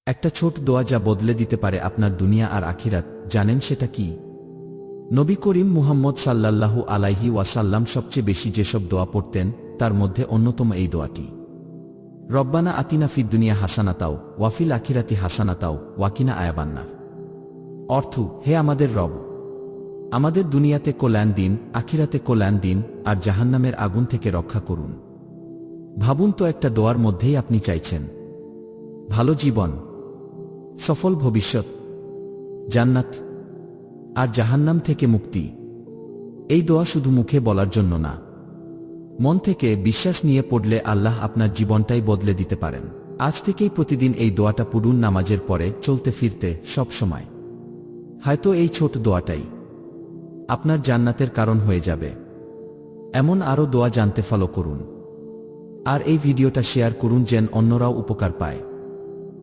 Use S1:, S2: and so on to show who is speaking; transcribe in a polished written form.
S1: একটা ছোট দোয়া যা বদলে দিতে পারে আপনার দুনিয়া আর আখিরাত, জানেন সেটা কি? নবী করিম মুহাম্মদ সাল্লাল্লাহু আলাইহি ওয়াসাল্লাম সবচেয়ে বেশি যেসব দোয়া পড়তেন তার মধ্যে অন্যতম এই দোয়াটি। রব্বানা আতিনা ফিদ দুনিয়া হাসানাতাও ওয়াফিল আখিরাতি হাসানাতাও ওয়াকিনা আয়াবান্নার। অর্থ, হে আমাদের রব, আমাদের দুনিয়াতে কল্যাণ দিন, আখিরাতে কল্যাণ দিন, আর জাহান্নামের আগুন থেকে রক্ষা করুন। ভাবুন তো, একটা দোয়ার মধ্যেই আপনি চাইছেন ভালো জীবন, সফল ভবিষ্যৎ, জান্নাত আর জাহান্নাম থেকে মুক্তি। এই দোয়া শুধু মুখে বলার জন্য না, মন থেকে বিশ্বাস নিয়ে পড়লে আল্লাহ আপনার জীবনটাই বদলে দিতে পারেন। আজ থেকেই প্রতিদিন এই দোয়াটা পড়ুন, নামাজের পরে, চলতে ফিরতে, সব সময়। হয়তো এই ছোট দোয়াটাই আপনার জান্নাতের কারণ হয়ে যাবে। এমন আরও দোয়া জানতে ফলো করুন, আর এই ভিডিওটা শেয়ার করুন যেন অন্যরাও উপকার পায়।